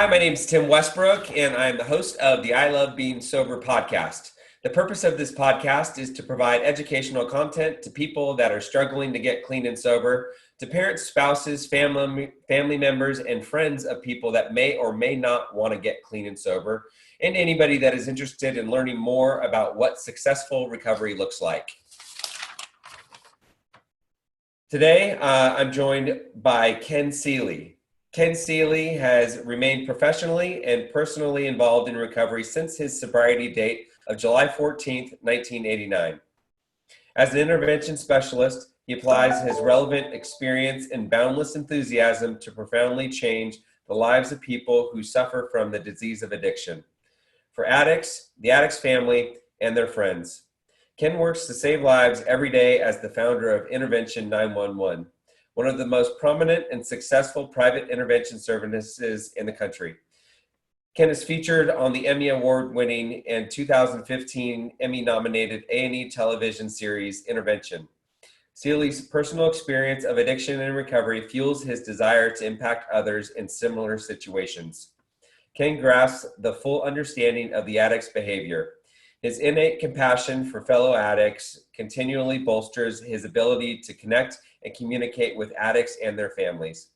Hi, my name is Tim Westbrook, and I'm the host of the I Love Being Sober podcast. The purpose of this podcast is to provide educational content to people that are struggling to get clean and sober, to parents, spouses, family members, and friends of people that may or may not want to get clean and sober, and anybody that is interested in learning more about what successful recovery looks like. Today, I'm joined by Ken Seeley. Ken Seeley has remained professionally and personally involved in recovery since his sobriety date of July 14th, 1989. As an intervention specialist, he applies his relevant experience and boundless enthusiasm to profoundly change the lives of people who suffer from the disease of addiction. For addicts, the addicts' family, and their friends. Ken works to save lives every day as the founder of Intervention 911. One of the most prominent and successful private intervention services in the country. Ken is featured on the Emmy Award Winning and 2015 Emmy Nominated A&E television series Intervention. Seeley's personal experience of addiction and recovery fuels his desire to impact others in similar situations. Ken grasps the full understanding of the addict's behavior. His innate compassion for fellow addicts continually bolsters his ability to connect and communicate with addicts and their families.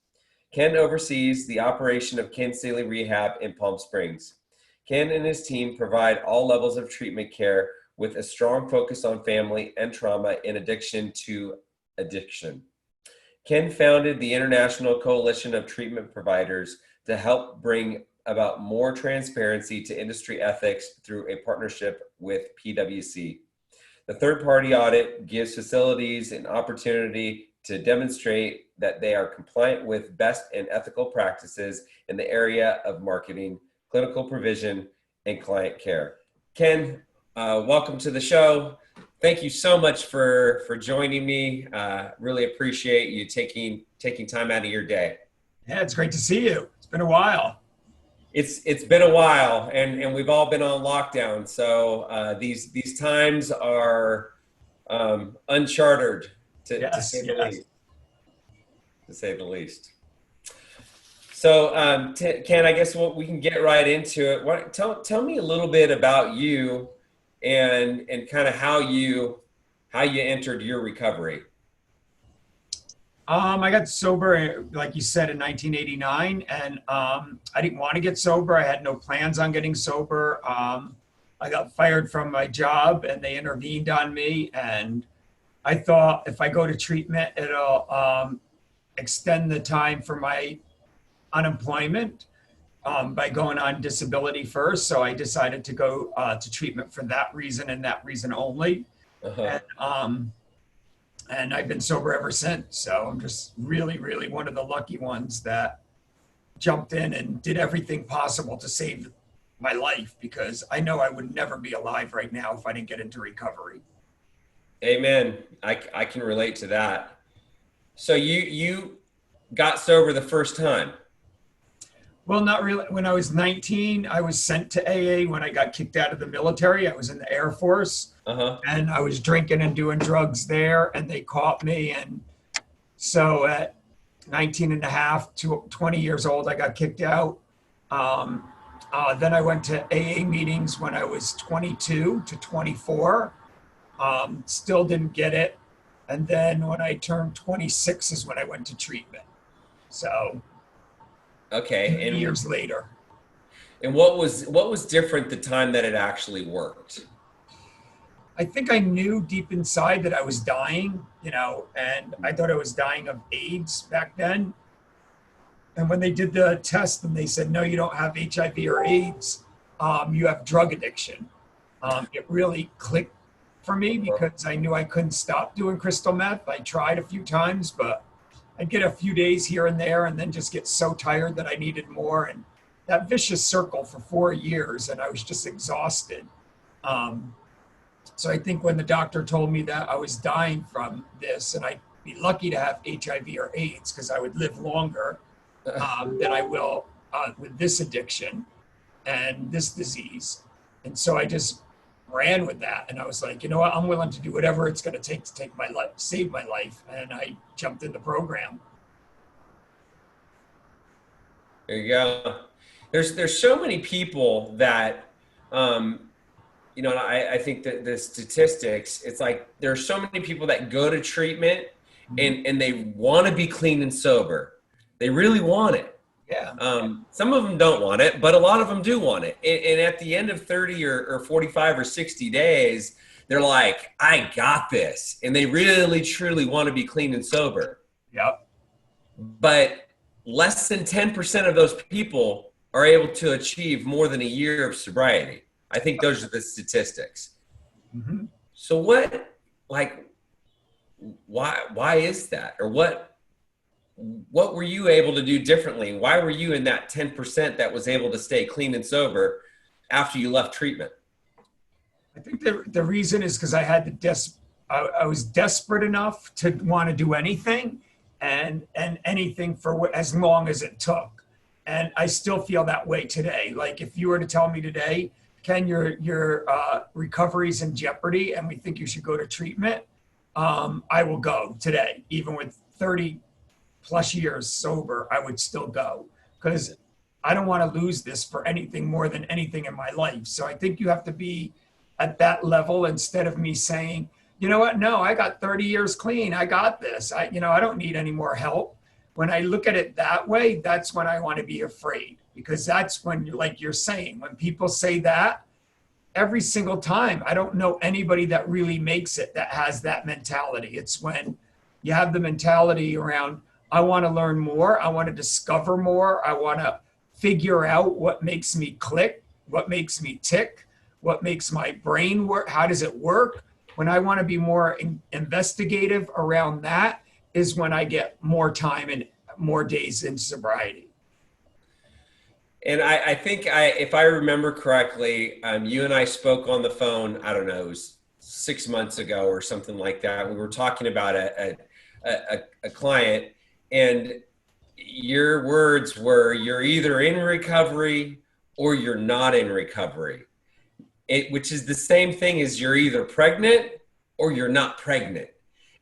Ken oversees the operation of Ken Seeley Rehab in Palm Springs. Ken and his team provide all levels of treatment care with a strong focus on family and trauma in addiction to addiction. Ken founded the International Coalition of Treatment Providers to help bring about more transparency to industry ethics through a partnership with PwC. The third-party audit gives facilities an opportunity to demonstrate that they are compliant with best and ethical practices in the area of marketing, clinical provision, and client care. Ken, welcome to the show. Thank you so much for joining me. Really appreciate you taking time out of your day. Yeah, it's great to see you. It's been a while. It's been a while, and we've all been on lockdown. So these times are uncharted to say the least. To say the least. So Ken, I guess we can get right into it. Tell me a little bit about you and kind of how you entered your recovery. I got sober, like you said, in 1989, and I didn't want to get sober. I had no plans on getting sober. I got fired from my job, and they intervened on me. And I thought if I go to treatment, it'll extend the time for my unemployment by going on disability first. So I decided to go to treatment for that reason and that reason only. And I've been sober ever since. So I'm just really, really one of the lucky ones that jumped in and did everything possible to save my life, because I know I would never be alive right now if I didn't get into recovery. Amen. I can relate to that. So you got sober the first time? Well, not really. When I was 19, I was sent to AA when I got kicked out of the military. I was in the Air Force. And I was drinking and doing drugs there, and they caught me. And so at 19 and a half to 20 years old, I got kicked out. Then I went to AA meetings when I was 22 to 24. Still didn't get it. And then when I turned 26 is when I went to treatment. So okay, and years later. And what was different the time that it actually worked? I think I knew deep inside that I was dying, and I thought I was dying of AIDS back then. And when they did the test and they said, no, you don't have HIV or AIDS, you have drug addiction. It really clicked for me because I knew I couldn't stop doing crystal meth. I tried a few times, but I'd get a few days here and there and then just get so tired that I needed more. And that vicious circle for 4 years, and I was just exhausted. So I think when the doctor told me that I was dying from this and I'd be lucky to have HIV or AIDS because I would live longer than I will with this addiction and this disease. And so I just ran with that. And I was like, you know what, I'm willing to do whatever it's going to take my life, save my life. And I jumped in the program. There you go. there's so many people that, you know, and I think that the statistics, it's like there's so many people that go to treatment and they want to be clean and sober. They really want it. Yeah. Some of them don't want it, but a lot of them do want it. And at the end of 30 or 45 or 60 days, they're like, I got this. And they really, truly want to be clean and sober. Yep. But less than 10% of those people are able to achieve more than a year of sobriety. I think those are the statistics. Mm-hmm. So why is that? Or what were you able to do differently? Why were you in that 10% that was able to stay clean and sober after you left treatment? I think the reason is because I had I was desperate enough to want to do anything and anything for as long as it took. And I still feel that way today. Like if you were to tell me today, Ken, your recovery's in jeopardy and we think you should go to treatment, I will go today. Even with 30 plus years sober, I would still go because I don't want to lose this for anything more than anything in my life. So I think you have to be at that level instead of me saying, you know what? No, I got 30 years clean. I got this. I don't need any more help. When I look at it that way, that's when I want to be afraid, because that's when, like you're saying, when people say that, every single time, I don't know anybody that really makes it that has that mentality. It's when you have the mentality around, I want to learn more. I want to discover more. I want to figure out what makes me click, what makes me tick, what makes my brain work. How does it work? When I want to be more investigative around that is when I get more time and more days in sobriety. And I think if I remember correctly, you and I spoke on the phone, I don't know, it was 6 months ago or something like that. We were talking about a client, and your words were, you're either in recovery or you're not in recovery. Which is the same thing as you're either pregnant or you're not pregnant.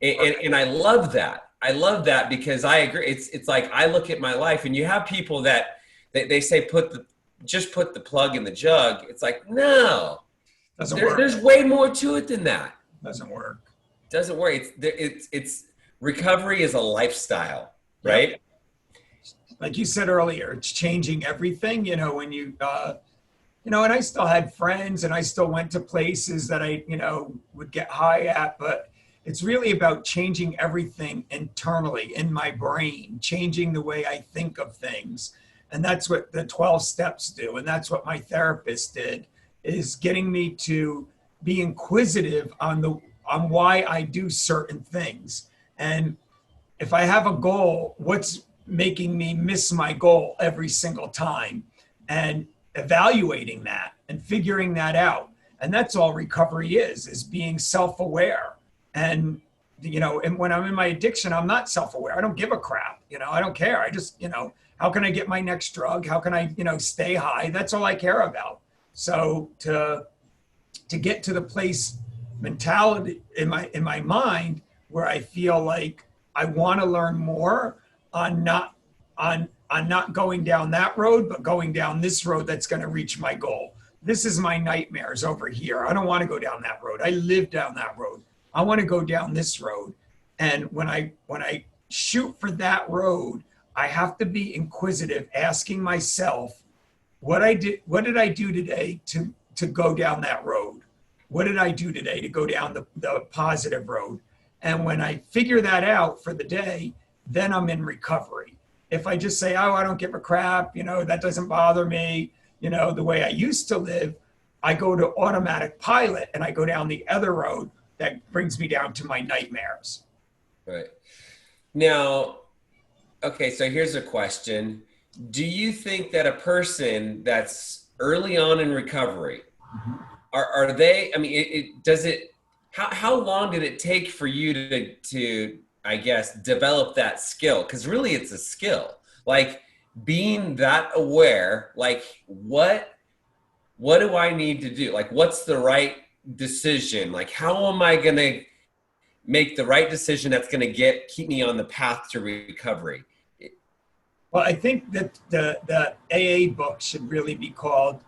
And I love that. I love that because I agree. It's like I look at my life and you have people that they say just put the plug in the jug. It's like, no, there's way more to it than that. Doesn't work. Doesn't work. It's recovery is a lifestyle, right? Yep. Like you said earlier, it's changing everything. When you and I still had friends and I still went to places that I, would get high at, but it's really about changing everything internally in my brain, changing the way I think of things. And that's what the 12 steps do. And that's what my therapist did, is getting me to be inquisitive on why I do certain things. And if I have a goal, what's making me miss my goal every single time? And evaluating that and figuring that out. And that's all recovery is being self-aware. And, and when I'm in my addiction, I'm not self-aware. I don't give a crap. I don't care. I just, how can I get my next drug? How can I, stay high? That's all I care about. So to get to the place mentality in my mind where I feel like I want to learn more on not going down that road, but going down this road that's going to reach my goal. This is my nightmares over here. I don't want to go down that road. I live down that road. I want to go down this road. And when I shoot for that road, I have to be inquisitive, asking myself, what did I do today to go down that road? What did I do today to go down the positive road? And when I figure that out for the day, then I'm in recovery. If I just say, oh, I don't give a crap, that doesn't bother me, the way I used to live, I go to automatic pilot and I go down the other road that brings me down to my nightmares. Right. Now, okay, so here's a question. Do you think that a person that's early on in recovery, are they, how long did it take for you to I guess, develop that skill? Because really it's a skill. Like being that aware, like what do I need to do? Like what's the right decision? Like how am I going to make the right decision that's going to keep me on the path to recovery? Well, I think that the AA book should really be called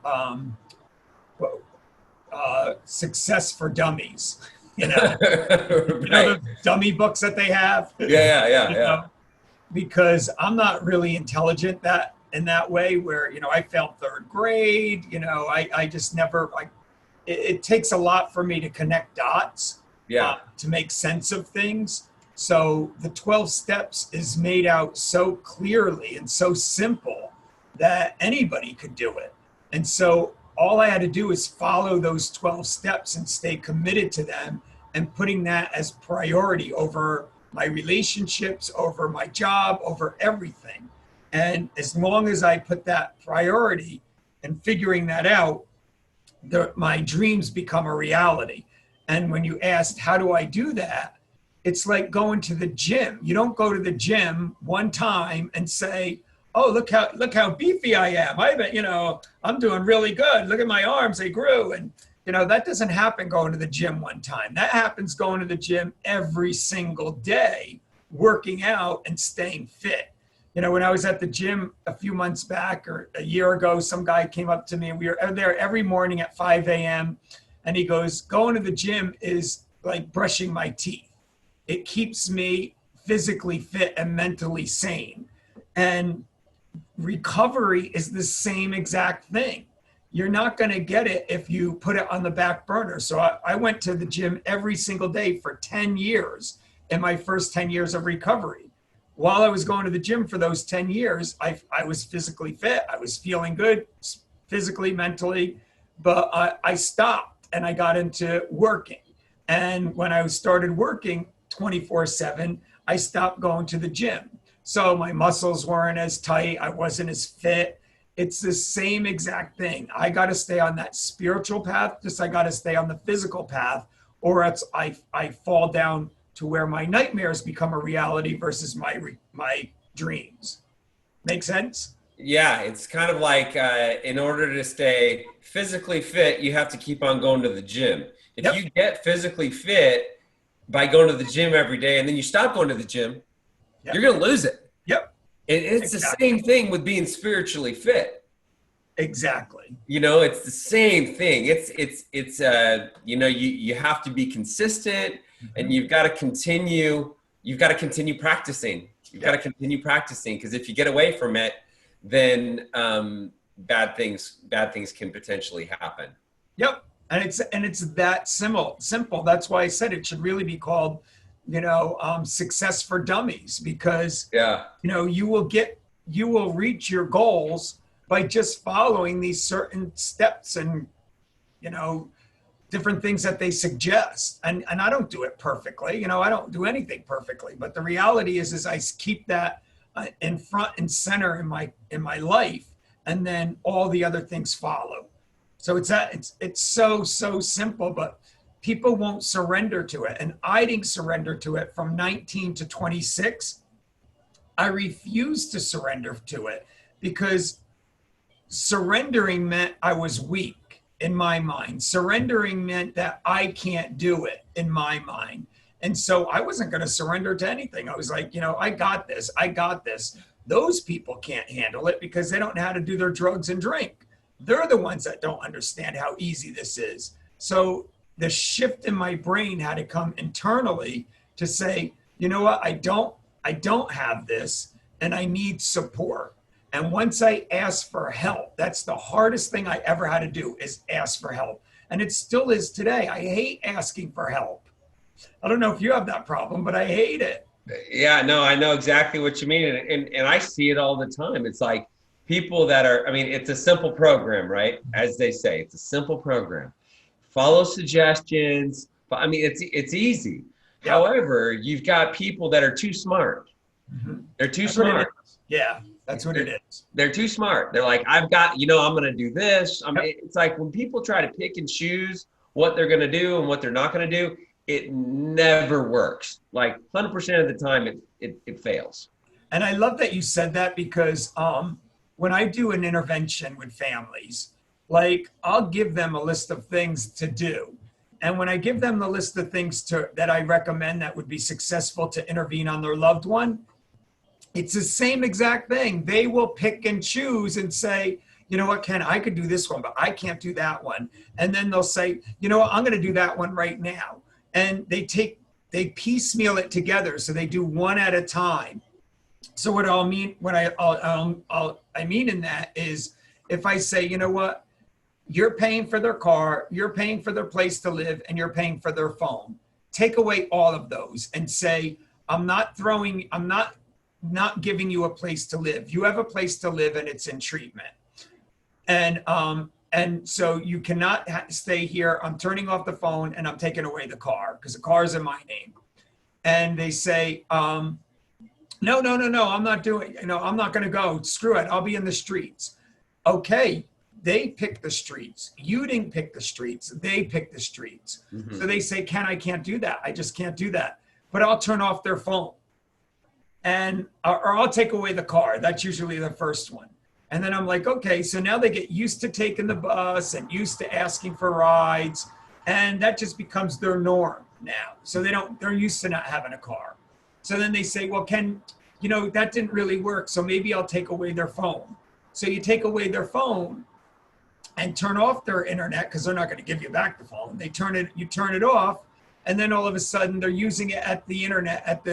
Success for Dummies. You know, Right. the dummy books that they have. Yeah. Because I'm not really intelligent that in that way. Where I failed third grade. I just never like. It takes a lot for me to connect dots, Yeah. to make sense of things. So the 12 steps is made out so clearly and so simple that anybody could do it. And so all I had to do is follow those 12 steps and stay committed to them, and putting that as priority over my relationships, over my job, over everything. And as long as I put that priority and figuring that out, my dreams become a reality. And when you asked, how do I do that? It's like going to the gym. You don't go to the gym one time and say, oh, look how beefy I am. I'm doing really good. Look at my arms, they grew. And, that doesn't happen going to the gym one time. That happens going to the gym every single day, working out and staying fit. When I was at the gym a few months back or a year ago, some guy came up to me, and we were there every morning at 5 a.m. And he goes, going to the gym is like brushing my teeth. It keeps me physically fit and mentally sane. And recovery is the same exact thing. You're not going to get it if you put it on the back burner. So I went to the gym every single day for 10 years in my first 10 years of recovery. While I was going to the gym for those 10 years, I was physically fit. I was feeling good physically, mentally, but I stopped and I got into working. And when I started working 24/7, I stopped going to the gym. So my muscles weren't as tight. I wasn't as fit. It's the same exact thing. I got to stay on that spiritual path, just I got to stay on the physical path, or else I fall down to where my nightmares become a reality versus my dreams. Make sense? Yeah, it's kind of like in order to stay physically fit, you have to keep on going to the gym. If Yep. you get physically fit by going to the gym every day and then you stop going to the gym, Yep. you're going to lose it. Yep. It's Exactly. the same thing with being spiritually fit. Exactly. It's the same thing. You have to be consistent, and you've got to continue practicing. You've got to continue practicing, because if you get away from it, then bad things can potentially happen. Yep. And it's that simple. That's why I said it should really be called, Success for Dummies, because you will reach your goals by just following these certain steps and different things that they suggest. And I don't do it perfectly. I don't do anything perfectly, but the reality is I keep that in front and center in my life, and then all the other things follow. So it's so simple, but people won't surrender to it. And I didn't surrender to it from 19 to 26. I refused to surrender to it because surrendering meant I was weak in my mind. Surrendering meant that I can't do it in my mind. And so I wasn't going to surrender to anything. I was like, I got this. Those people can't handle it because they don't know how to do their drugs and drink. They're the ones that don't understand how easy this is. So the shift in my brain had to come internally to say, you know what, I don't have this, and I need support. And once I asked for help, that's the hardest thing I ever had to do, is ask for help. And it still is today. I hate asking for help. I don't know if you have that problem, but I hate it. Yeah, no, I know exactly what you mean. And I see it all the time. It's like people that are, it's a simple program, right? As they say, it's a simple program. Follow suggestions. But it's easy. Yep. However, you've got people that are too smart. Mm-hmm. They're too smart. Yeah, that's what it is. They're too smart. They're like, I'm going to do this. It's like when people try to pick and choose what they're going to do and what they're not going to do, it never works. Like 100% of the time, it fails. And I love that you said that, because when I do an intervention with families, like I'll give them a list of things to do. And when I give them the list of things that I recommend that would be successful to intervene on their loved one, It's the same exact thing. They will pick and choose and say, you know what, Ken, I could do this one, but I can't do that one. And then they'll say, you know what, I'm going to do that one right now. And they piecemeal it together. So they do one at a time. So what I mean in that is, if I say, you know what, you're paying for their car, you're paying for their place to live, and you're paying for their phone. Take away all of those and say, I'm not giving you a place to live. You have a place to live and it's in treatment. And so you cannot stay here. I'm turning off the phone and I'm taking away the car because the car is in my name. And they say, no, I'm not doing, I'm not going to go. Screw it. I'll be in the streets. Okay. They pick the streets. You didn't pick the streets. They pick the streets. Mm-hmm. So they say, Ken, I can't do that. I just can't do that. But I'll turn off their phone. Or I'll take away the car. That's usually the first one. And then I'm like, okay, so now they get used to taking the bus and used to asking for rides. And that just becomes their norm now. So they're used to not having a car. So then they say, well, Ken, that didn't really work. So maybe I'll take away their phone. So you take away their phone and turn off their internet because they're not going to give you back the phone. You turn it off. And then all of a sudden they're using it at the internet at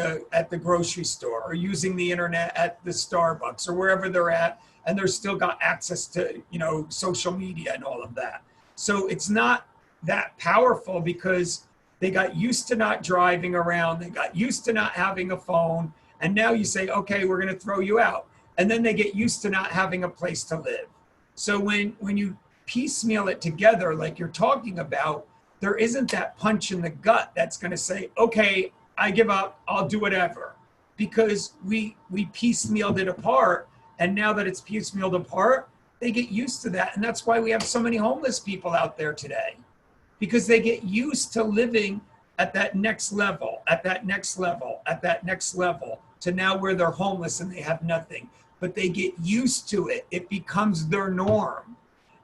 the grocery store, or using the internet at the Starbucks or wherever they're at. And they're still got access to, social media and all of that. So it's not that powerful because they got used to not driving around. They got used to not having a phone. And now you say, okay, we're going to throw you out. And then they get used to not having a place to live. So when you piecemeal it together, like you're talking about, there isn't that punch in the gut that's going to say, okay, I give up, I'll do whatever. Because we piecemealed it apart. And now that it's piecemealed apart, they get used to that. And that's why we have so many homeless people out there today. Because they get used to living at that next level, at that next level, at that next level, to now where they're homeless and they have nothing. But they get used to it. It becomes their norm.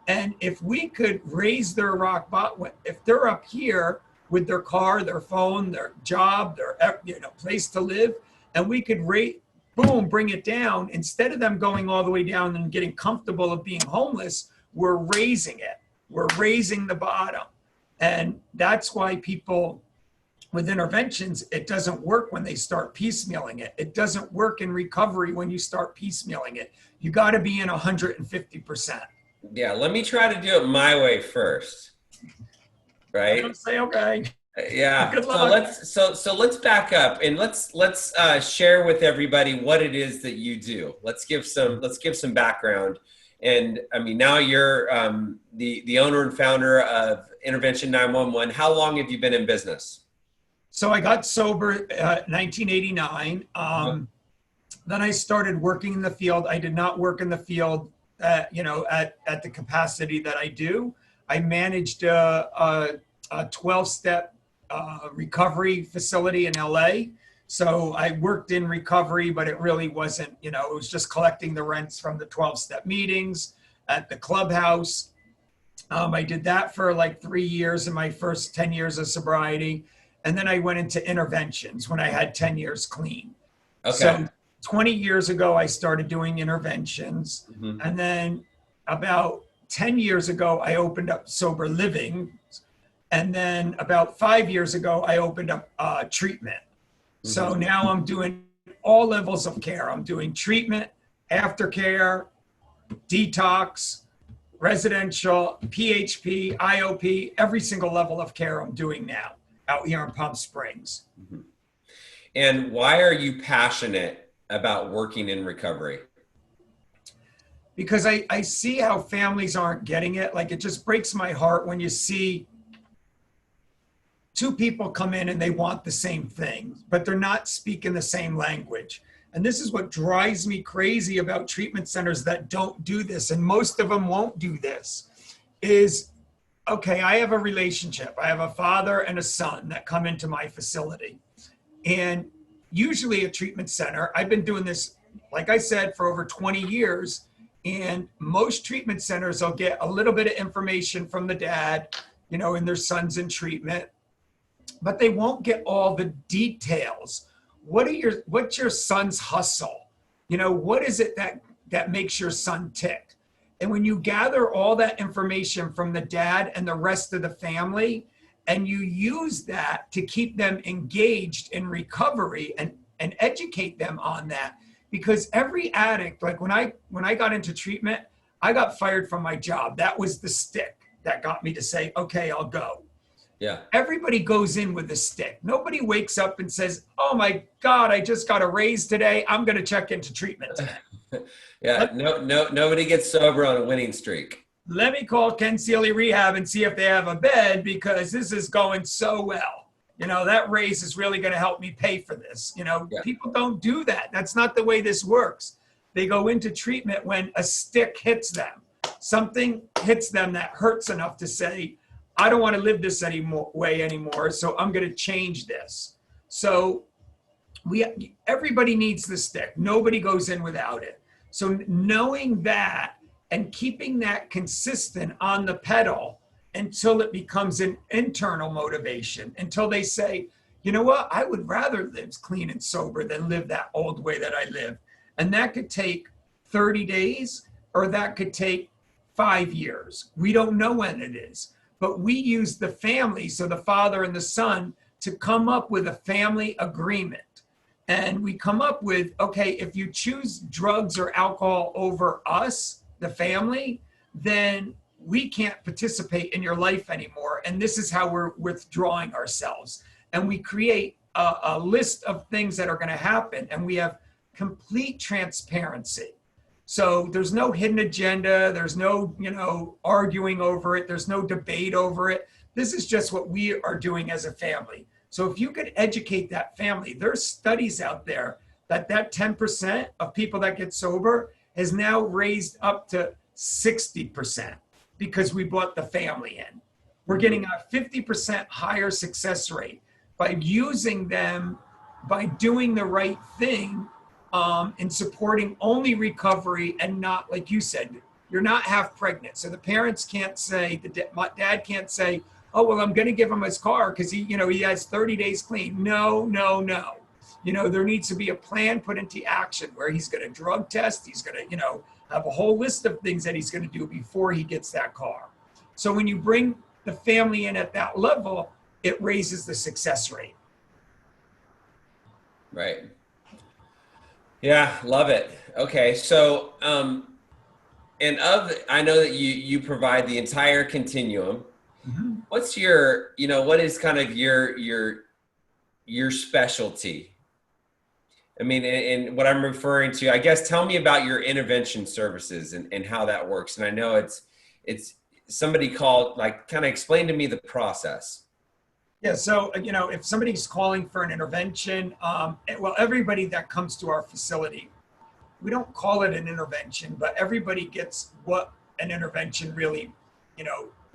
And if we could raise their rock bottom, if they're up here with their car, their phone, their job, their place to live, and we could bring it down, instead of them going all the way down and getting comfortable of being homeless, we're raising it. We're raising the bottom. And that's why people with interventions, it doesn't work when they start piecemealing it. It doesn't work in recovery when you start piecemealing it. You got to be in 150%. Yeah, let me try to do it my way first, right? I'm say okay. Yeah. Good luck. So let's back up and let's share with everybody what it is that you do. Let's give some background. And I mean, now you're the owner and founder of Intervention 911. How long have you been in business? So I got sober 1989. Then I started working in the field. I did not work in the field at the capacity that I do. I managed a 12-step recovery facility in LA. So I worked in recovery, but it really wasn't, it was just collecting the rents from the 12-step meetings at the clubhouse. I did that for like 3 years in my first 10 years of sobriety. And then I went into interventions when I had 10 years clean. Okay. So 20 years ago, I started doing interventions. Mm-hmm. And then about 10 years ago, I opened up sober living. And then about 5 years ago, I opened up treatment. Mm-hmm. So now I'm doing all levels of care. I'm doing treatment, aftercare, detox, residential, PHP, IOP, every single level of care I'm doing now out here in Palm Springs. Mm-hmm. And why are you passionate about working in recovery? Because I see how families aren't getting it. Like, it just breaks my heart when you see two people come in and they want the same thing, but they're not speaking the same language. And this is what drives me crazy about treatment centers that don't do this. And most of them won't do this is, okay, I have a relationship. I have a father and a son that come into my facility. And usually a treatment center, I've been doing this, like I said, for over 20 years. And most treatment centers will get a little bit of information from the dad, and their son's in treatment, but they won't get all the details. What's your son's hustle? What is it that makes your son tick? And when you gather all that information from the dad and the rest of the family, and you use that to keep them engaged in recovery and educate them on that, because every addict, like when I got into treatment, I got fired from my job. That was the stick that got me to say, okay, I'll go. Yeah. Everybody goes in with a stick. Nobody wakes up and says, oh my God, I just got a raise today. I'm going to check into treatment today. Yeah. Nobody gets sober on a winning streak. Let me call Ken Seeley Rehab and see if they have a bed, because this is going so well. That raise is really going to help me pay for this. Yeah. People don't do that. That's not the way this works. They go into treatment when a stick hits them. Something hits them that hurts enough to say, I don't want to live this way anymore, so I'm going to change this. So everybody needs the stick. Nobody goes in without it. So knowing that and keeping that consistent on the pedal until it becomes an internal motivation, until they say, you know what, I would rather live clean and sober than live that old way that I live. And that could take 30 days or that could take 5 years. We don't know when it is, but we use the family, so the father and the son, to come up with a family agreement. And we come up with, okay, if you choose drugs or alcohol over us, the family, then we can't participate in your life anymore. And this is how we're withdrawing ourselves. And we create a list of things that are going to happen. And we have complete transparency. So there's no hidden agenda. There's no, arguing over it. There's no debate over it. This is just what we are doing as a family. So if you could educate that family, there's studies out there that 10% of people that get sober has now raised up to 60% because we brought the family in. We're getting a 50% higher success rate by using them, by doing the right thing, and supporting only recovery and not, like you said, you're not half pregnant. So the parents can't say, my dad can't say, oh, well, I'm going to give him his car because he has 30 days clean. No. There needs to be a plan put into action where he's going to drug test. He's going to, have a whole list of things that he's going to do before he gets that car. So when you bring the family in at that level, it raises the success rate. Right. Yeah, love it. Okay, so I know that you provide the entire continuum. Mm-hmm. What's your, what is kind of your specialty? I mean, and what I'm referring to, I guess, tell me about your intervention services and how that works. And I know it's somebody called, kind of explain to me the process. Yeah. So, if somebody's calling for an intervention, everybody that comes to our facility, we don't call it an intervention, but everybody gets what an intervention really,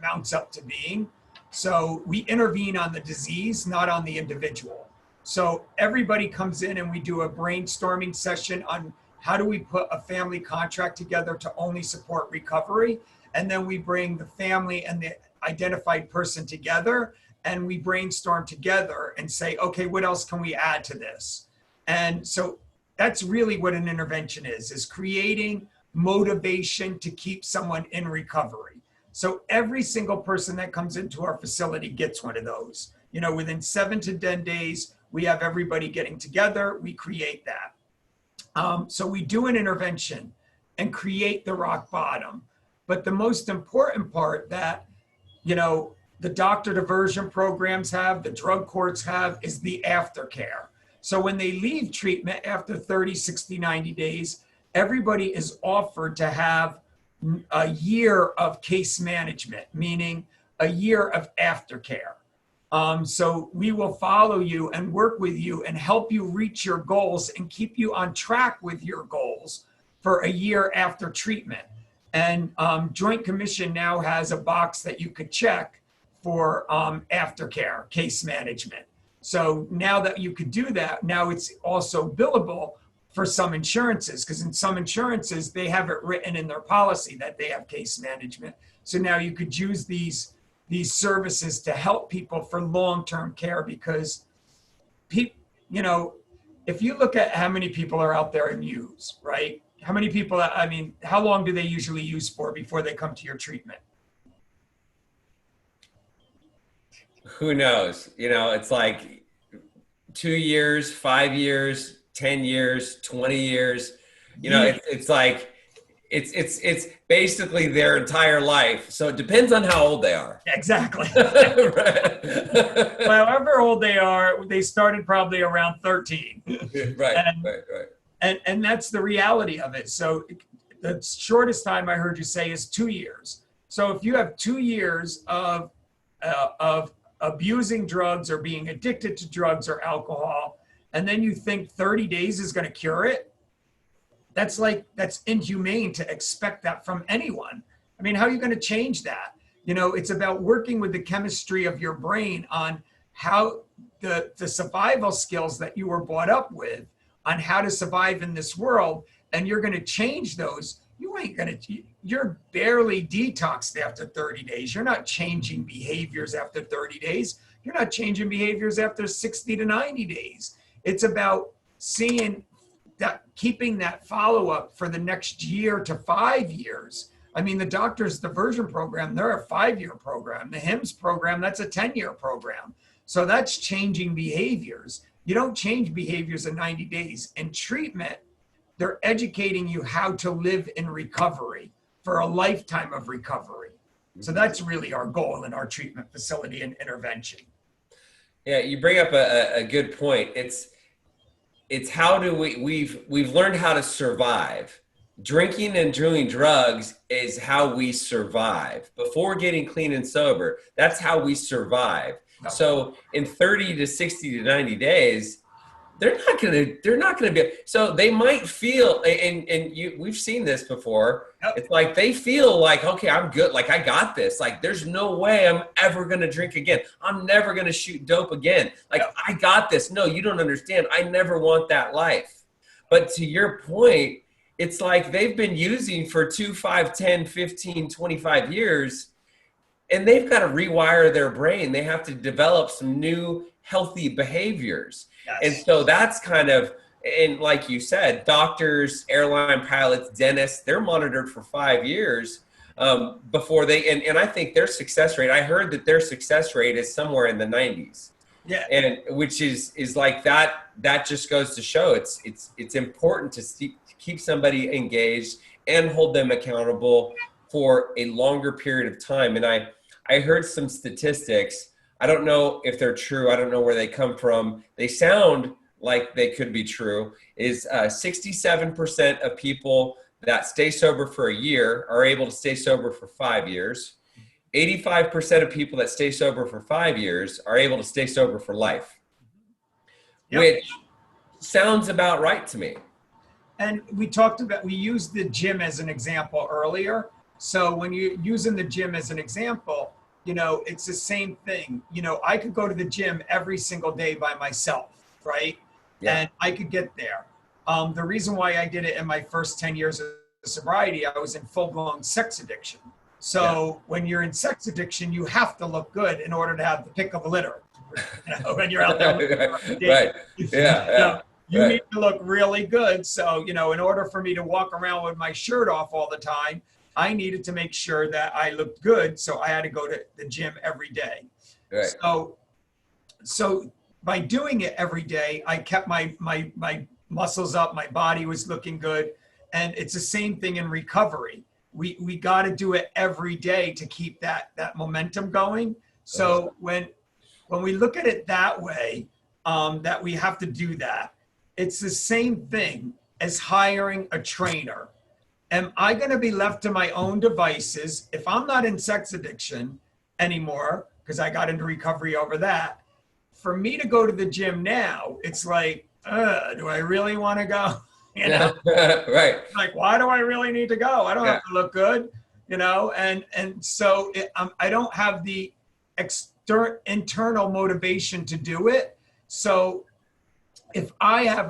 mounts up to being. So we intervene on the disease, not on the individual. So everybody comes in and we do a brainstorming session on how do we put a family contract together to only support recovery. And then we bring the family and the identified person together and we brainstorm together and say, okay, what else can we add to this? And so that's really what an intervention is creating motivation to keep someone in recovery. So every single person that comes into our facility gets one of those. Within 7 to 10 days, we have everybody getting together. We create that. So we do an intervention and create the rock bottom. But the most important part that, the doctor diversion programs have, the drug courts have, is the aftercare. So when they leave treatment after 30, 60, 90 days, everybody is offered to have a year of case management, meaning a year of aftercare. So we will follow you and work with you and help you reach your goals and keep you on track with your goals for a year after treatment. And Joint Commission now has a box that you could check for aftercare, case management. So now that you could do that, now it's also billable for some insurances, because in some insurances, they have it written in their policy that they have case management. So now you could use these services to help people for long-term care, because people, if you look at how many people are out there and use, right? How many people, I mean, how long do they usually use for before they come to your treatment? Who knows? You know, it's like 2 years, 5 years, 10 years, 20 years. You know, Yeah, it's like it's basically their entire life. So it depends on how old they are. exactly. Right. Well, however old they are, they started probably around 13. Right, And right, right. and that's the reality of it. So the shortest time I heard you say is 2 years. So if you have 2 years of abusing drugs or being addicted to drugs or alcohol, and then you think 30 days is going to cure it, that's inhumane to expect that from anyone. I mean, how are you going to change that? You know, it's about working with the chemistry of your brain on how the survival skills that you were brought up with on how to survive in this world, and you're going to change those. You're barely detoxed after 30 days. You're not changing behaviors after 30 days. You're not changing behaviors after 60 to 90 days. It's about seeing that, keeping that follow-up for the next year to 5 years. I mean, the doctor's diversion program, they're a 5-year program. The HIMSS program, that's a 10-year program. So that's changing behaviors. You don't change behaviors in 90 days. In treatment, they're educating you how to live in recovery for a lifetime of recovery. So that's really our goal in our treatment facility and intervention. Yeah, you bring up a good point. It's how do we've learned how to survive. Drinking and doing drugs is how we survive. Before getting clean and sober, that's how we survive. So in 30 to 60 to 90 days, they're not gonna be, so they might feel, we've seen this before. Yep. It's like they feel like, okay, I'm good, like I got this, like there's no way I'm ever gonna drink again, I'm never gonna shoot dope again, like Yep. I got this. No, you don't understand, I never want that life. But to your point, it's like they've been using for 2, 5, 10, 15, 25 years, and they've got to rewire their brain. They have to develop some new healthy behaviors. Yes. And so that's kind of, and like you said, doctors, airline pilots, dentists, they're monitored for 5 years before they, and I think their success rate, I heard that their success rate is somewhere in the 90s. Yeah. And which is like that just goes to show it's important to keep somebody engaged and hold them accountable for a longer period of time. And I heard some statistics. I don't know if they're true. I don't know where they come from. They sound like they could be true. Is 67% of people that stay sober for a year are able to stay sober for 5 years. 85% of people that stay sober for 5 years are able to stay sober for life, Yep. which sounds about right to me. And we used the gym as an example earlier. So when you're using the gym as an example, you know, it's the same thing. You know, I could go to the gym every single day by myself, right? Yeah. And I could get there. The reason why I did it in my first 10 years of sobriety, I was in full-blown sex addiction. So when you're in sex addiction, you have to look good in order to have the pick of the litter. You know, when you're out there Right. Yeah. You need to look really good. So, you know, in order for me to walk around with my shirt off all the time, I needed to make sure that I looked good. So I had to go to the gym every day. Right. So by doing it every day, I kept my muscles up, my body was looking good. And it's the same thing in recovery. We got to do it every day to keep that momentum going. So when we look at it that way, that we have to do that, it's the same thing as hiring a trainer. Am I going to be left to my own devices if I'm not in sex addiction anymore, because I got into recovery over that? For me to go to the gym now, it's like, do I really want to go? You know, Right. like, why do I really need to go? I don't have to look good, you know? And so I don't have the internal motivation to do it. So if I have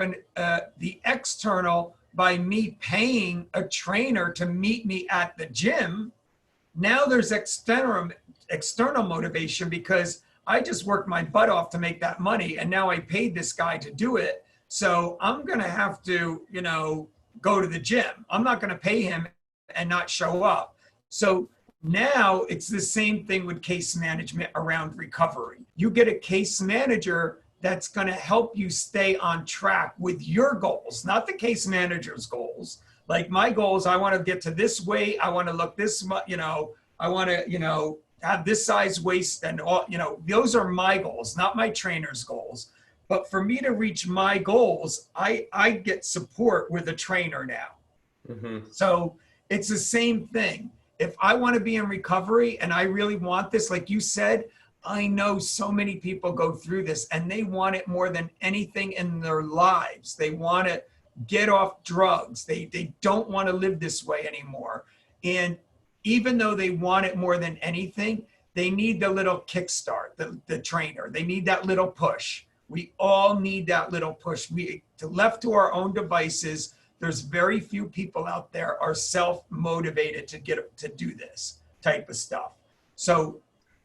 the external by me paying a trainer to meet me at the gym, now there's external motivation because I just worked my butt off to make that money. And now I paid this guy to do it. So I'm going to have to, go to the gym. I'm not going to pay him and not show up. So now it's the same thing with case management around recovery. You get a case manager that's going to help you stay on track with your goals, not the case manager's goals. Like my goals, I want to get to this weight. I want to look this much, I want to, have this size waist and all, those are my goals, not my trainer's goals. But for me to reach my goals, I get support with a trainer now. Mm-hmm. So it's the same thing. If I want to be in recovery and I really want this, like you said, I know so many people go through this and they want it more than anything in their lives. They want to get off drugs. They don't want to live this way anymore. And even though they want it more than anything, they need the little kickstart, the trainer. They need that little push. We all need that little push. Left to our own devices, there's very few people out there are self-motivated to do this type of stuff. So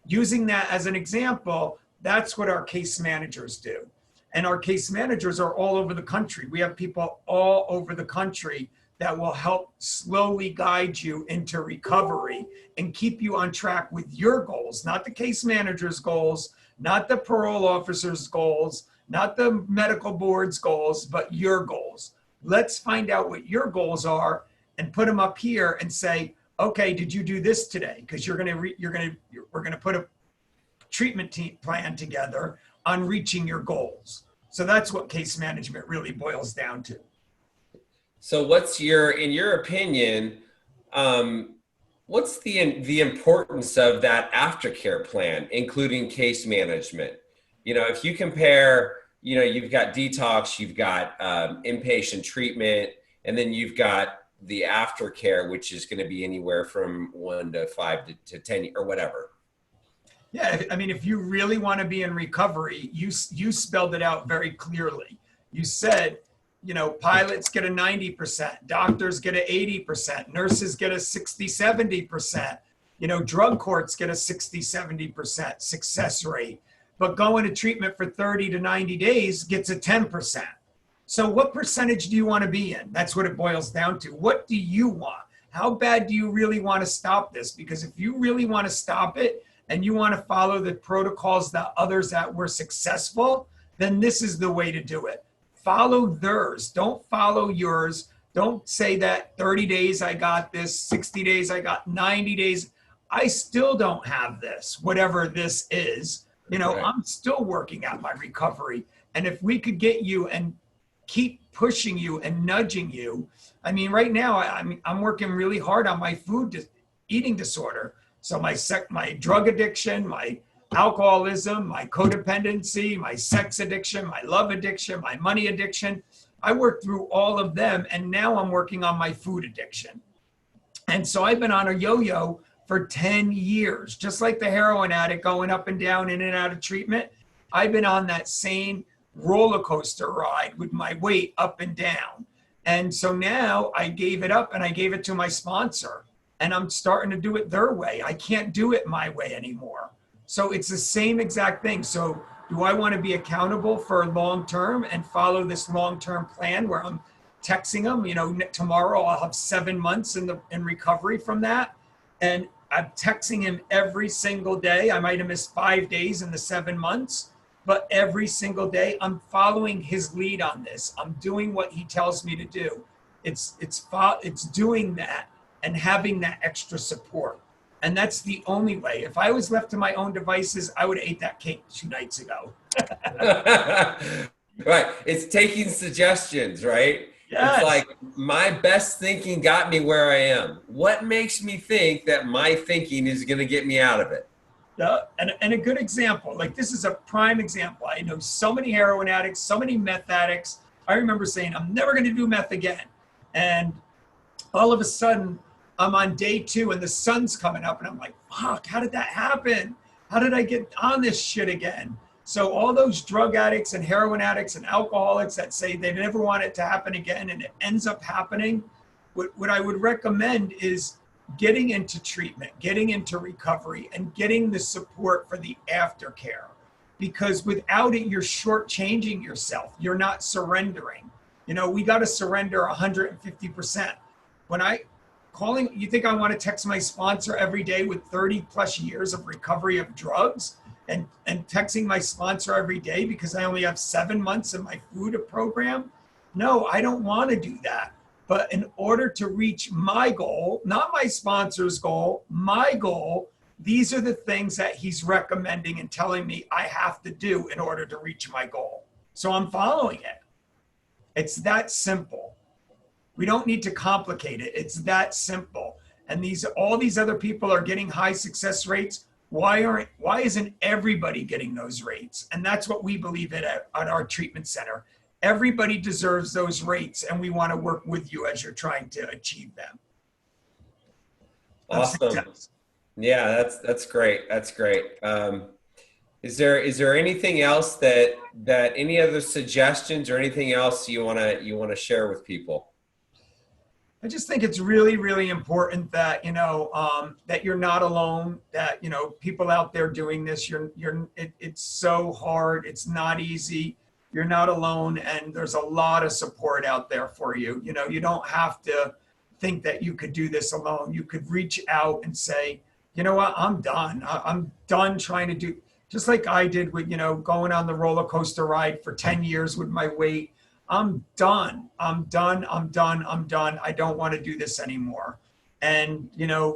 using that as an example, that's what our case managers do. And our case managers are all over the country. We have people all over the country that will help slowly guide you into recovery and keep you on track with your goals, not the case manager's goals, not the parole officer's goals, not the medical board's goals, but your goals. Let's find out what your goals are and put them up here and say, okay, did you do this today? Because we're gonna put a treatment plan together on reaching your goals. So that's what case management really boils down to. So in your opinion, what's the importance of that aftercare plan, including case management? If you compare, you've got detox, you've got inpatient treatment, and then you've got the aftercare, which is going to be anywhere from 1 to 5 to 10 or whatever. Yeah, I mean, if you really want to be in recovery, you spelled it out very clearly. You said, pilots get a 90%, doctors get a 80%, nurses get a 60, 70%, drug courts get a 60, 70% success rate, but going to treatment for 30 to 90 days gets a 10%. So what percentage do you want to be in? That's what it boils down to. What do you want? How bad do you really want to stop this? Because if you really want to stop it and you want to follow the protocols that others that were successful, then this is the way to do it. Follow theirs. Don't follow yours. Don't say that 30 days I got this, 60 days I got 90 days. I still don't have this, whatever this is. Right. I'm still working at my recovery. And if we could get you and keep pushing you and nudging you. I mean, right now I'm working really hard on my eating disorder. So my drug addiction, my alcoholism, my codependency, my sex addiction, my love addiction, my money addiction. I worked through all of them, and now I'm working on my food addiction. And so I've been on a yo-yo for 10 years, just like the heroin addict going up and down, in and out of treatment. I've been on that same roller coaster ride with my weight up and down. And so now I gave it up and I gave it to my sponsor, and I'm starting to do it their way. I can't do it my way anymore. So it's the same exact thing. So do I want to be accountable for long-term and follow this long-term plan where I'm texting them, tomorrow I'll have 7 months in recovery from that. And I'm texting him every single day. I might have missed 5 days in the 7 months, but every single day I'm following his lead on this. I'm doing what he tells me to do. It's doing that and having that extra support. And that's the only way. If I was left to my own devices, I would have ate that cake 2 nights ago. Right. It's taking suggestions, right? Yes. It's like my best thinking got me where I am. What makes me think that my thinking is going to get me out of it? Yeah. And a good example, like this is a prime example. I know so many heroin addicts, so many meth addicts. I remember saying, I'm never going to do meth again. And all of a sudden, I'm on day 2 and the sun's coming up and I'm like, fuck, how did that happen? How did I get on this shit again? So all those drug addicts and heroin addicts and alcoholics that say they never want it to happen again and it ends up happening, what I would recommend is getting into treatment, getting into recovery, and getting the support for the aftercare. because without it, you're shortchanging yourself. You're not surrendering. You know, we got to surrender 150%. When you think I want to text my sponsor every day with 30 plus years of recovery of drugs and texting my sponsor every day because I only have 7 months in my food program? No, I don't want to do that. But in order to reach my goal, not my sponsor's goal, my goal, these are the things that he's recommending and telling me I have to do in order to reach my goal. So I'm following it. It's that simple. We don't need to complicate it. It's that simple. And all these other people are getting high success rates. Why isn't everybody getting those rates? And that's what we believe in at our treatment center. Everybody deserves those rates, and we want to work with you as you're trying to achieve them. Awesome. Yeah, that's great. That's great. Is there anything else that any other suggestions or anything else you wanna share with people? I just think it's really, really important that, that you're not alone, that, people out there doing this, it's so hard. It's not easy. You're not alone. And there's a lot of support out there for you. You don't have to think that you could do this alone. You could reach out and say, you know what, I'm done. I'm done trying to do, just like I did with, going on the roller coaster ride for 10 years with my weight. I'm done. I'm done. I don't want to do this anymore. And,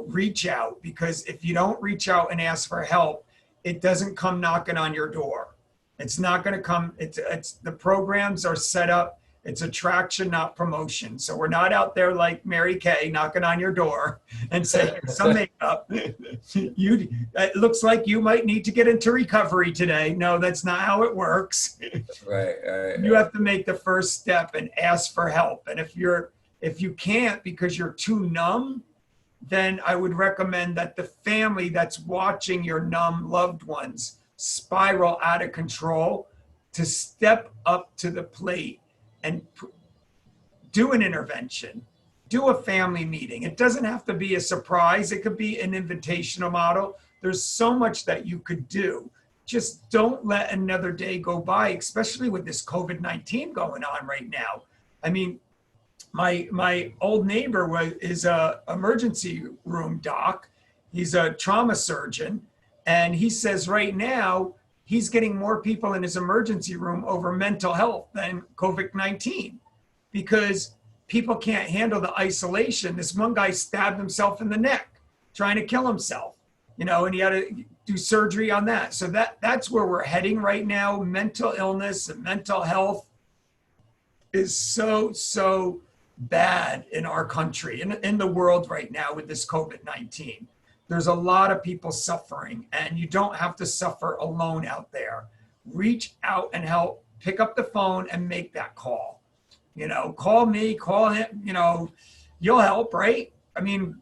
reach out, because if you don't reach out and ask for help, it doesn't come knocking on your door. It's not going to come. It's the programs are set up. It's attraction, not promotion. So we're not out there like Mary Kay knocking on your door and saying, some makeup. It looks like you might need to get into recovery today. No, that's not how it works. Right. You have to make the first step and ask for help. And if you can't because you're too numb, then I would recommend that the family that's watching your numb loved ones spiral out of control to step up to the plate and do an intervention, do a family meeting. It doesn't have to be a surprise. It could be an invitational model. There's so much that you could do. Just don't let another day go by, especially with this COVID-19 going on right now. I mean, my old neighbor is a emergency room doc. He's a trauma surgeon. And he says right now, he's getting more people in his emergency room over mental health than COVID-19 because people can't handle the isolation. This one guy stabbed himself in the neck trying to kill himself, and he had to do surgery on that. So that's where we're heading right now. Mental illness and mental health is so bad in our country and in the world right now with this COVID-19. There's a lot of people suffering, and you don't have to suffer alone out there. Reach out and help. Pick up the phone and make that call. Call me, call him, you'll help, right? I mean,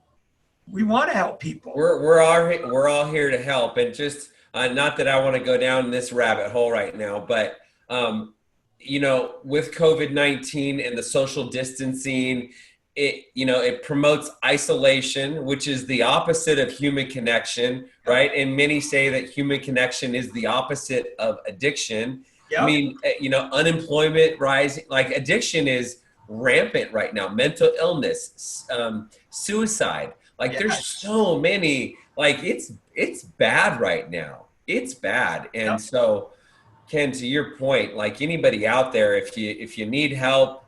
we want to help people. We're all here to help. And just not that I want to go down this rabbit hole right now, but with COVID-19 and the social distancing, it promotes isolation, which is the opposite of human connection, right? And many say that human connection is the opposite of addiction. Yep. I mean, unemployment rising, like addiction is rampant right now. Mental illness, suicide, like there's so many, like it's bad right now. It's bad. And so, Ken, to your point, like anybody out there, if you need help,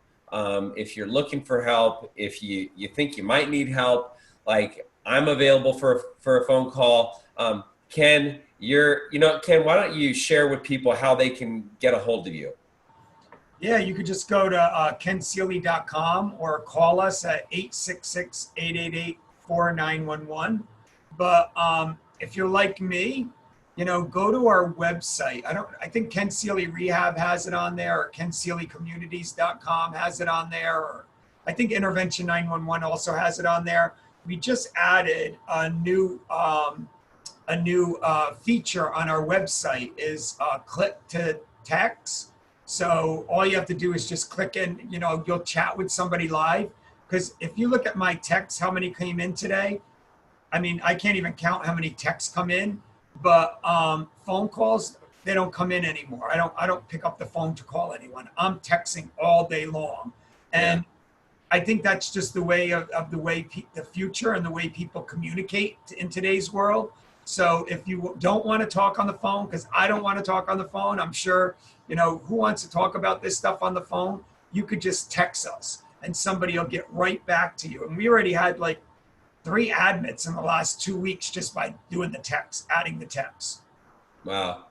if you're looking for help, if you think you might need help, like I'm available for a phone call. Ken, Ken, why don't you share with people how they can get a hold of you? Yeah, you could just go to kenseeley.com or call us at 866-888-4911. But if you're like me, go to our website. I think Ken Seeley Rehab has it on there, or kenseeleycommunities.com has it on there, or I think Intervention 911 also has it on there. We just added a new feature on our website is click to text. So all you have to do is just click in, you'll chat with somebody live. Because if you look at my texts, how many came in today? I mean, I can't even count how many texts come in. But phone calls, they don't come in anymore. I don't pick up the phone to call anyone. I'm texting all day long. And I think that's just the way of the way the future and the way people communicate in today's world. So if you don't want to talk on the phone, because I don't want to talk on the phone, I'm sure, you know, who wants to talk about this stuff on the phone? You could just text us and somebody will get right back to you. And we already had like 3 admits in the last 2 weeks just by doing the text, adding the text. Wow.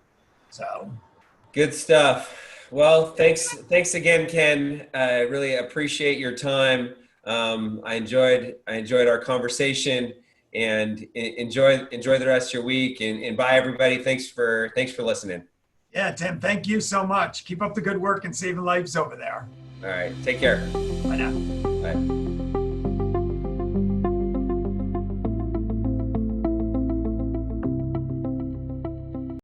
So Good stuff. Well, thanks again, Ken. I really appreciate your time. I enjoyed our conversation, and enjoy the rest of your week. And bye, everybody. Thanks for listening. yeah, Tim, thank you so much. Keep up the good work and saving lives over there. All right, take care. Bye now. Bye.